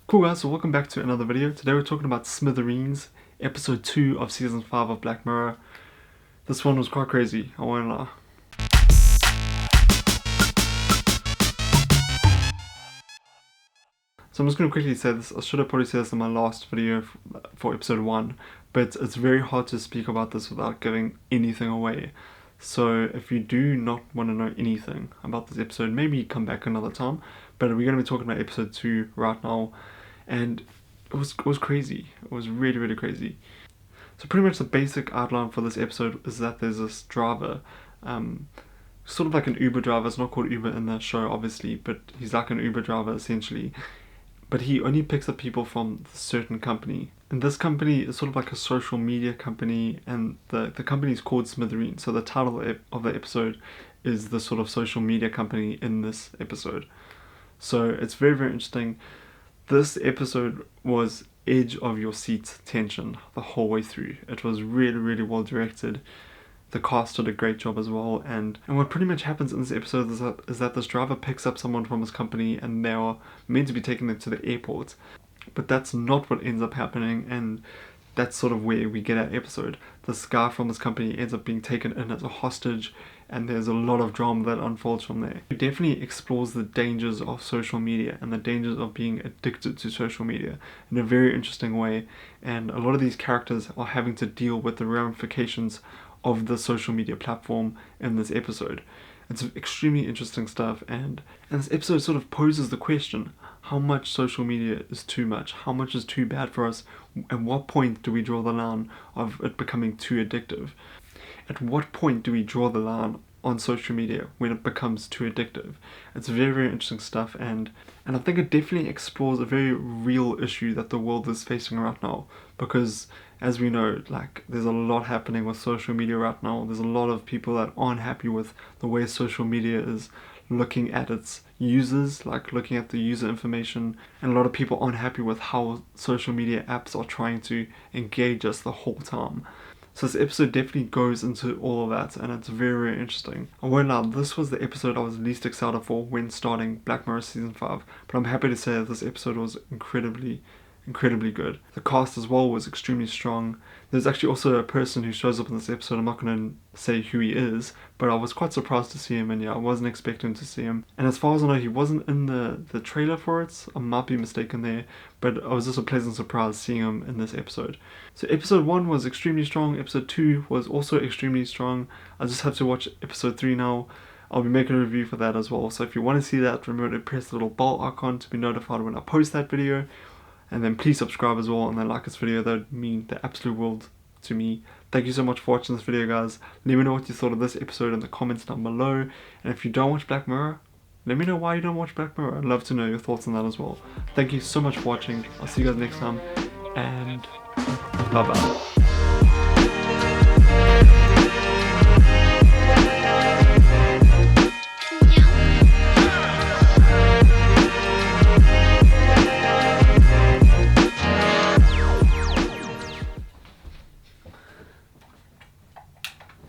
Cool guys, so welcome back to another video. Today we're talking about Smithereens, episode 2 of season 5 of Black Mirror. This one was quite crazy, I won't lie. So I'm just going to quickly say this. I should have probably said this in my last video for episode 1, but it's very hard to speak about this without giving anything away. So if you do not want to know anything about this episode, maybe come back another time. But we're going to be talking about episode 2 right now, and it was crazy. It was really, really crazy. So pretty much the basic outline for this episode is that there's this driver, sort of like an Uber driver. It's not called Uber in the show, obviously, but he's like an Uber driver essentially. But he only picks up people from a certain company. And this company is sort of like a social media company, and the company is called Smithereens. So the title of the episode is the sort of social media company in this episode. So it's very, very interesting. This episode was edge of your seat tension the whole way through. It was really, really well directed. The cast did a great job as well, and what pretty much happens in this episode is that this driver picks up someone from his company and they are meant to be taking them to the airport, but that's not what ends up happening, and that's sort of where we get our episode. This guy from this company ends up being taken in as a hostage, and there's a lot of drama that unfolds from there. It definitely explores the dangers of social media and the dangers of being addicted to social media in a very interesting way, and a lot of these characters are having to deal with the ramifications of the social media platform in this episode. It's extremely interesting stuff, and this episode sort of poses the question: how much social media is too much? How much is too bad for us? At what point do we draw the line of it becoming too addictive? At what point do we draw the line on social media when it becomes too addictive? It's very, very interesting stuff, and I think it definitely explores a very real issue that the world is facing right now, because as we know, like, there's a lot happening with social media right now. There's a lot of people that aren't happy with the way social media is looking at its users, like looking at the user information, and a lot of people aren't happy with how social media apps are trying to engage us the whole time. So this episode definitely goes into all of that, and it's very, very interesting. I won't lie, this was the episode I was least excited for when starting Black Mirror Season 5, but I'm happy to say that this episode was incredibly good. The cast as well was extremely strong. There's actually also a person who shows up in this episode. I'm not going to say who he is, but I was quite surprised to see him, and yeah, I wasn't expecting to see him. And as far as I know, he wasn't in the trailer for it. I might be mistaken there, but I was just a pleasant surprise seeing him in this episode. So episode 1 was extremely strong. Episode 2 was also extremely strong. I just have to watch episode 3 now. I'll be making a review for that as well. So if you want to see that, remember to press the little bell icon to be notified when I post that video. And then please subscribe as well, and then like this video. That would mean the absolute world to me. Thank you so much for watching this video, guys. Let me know what you thought of this episode in the comments down below. And if you don't watch Black Mirror, let me know why you don't watch Black Mirror. I'd love to know your thoughts on that as well. Thank you so much for watching. I'll see you guys next time, and bye bye.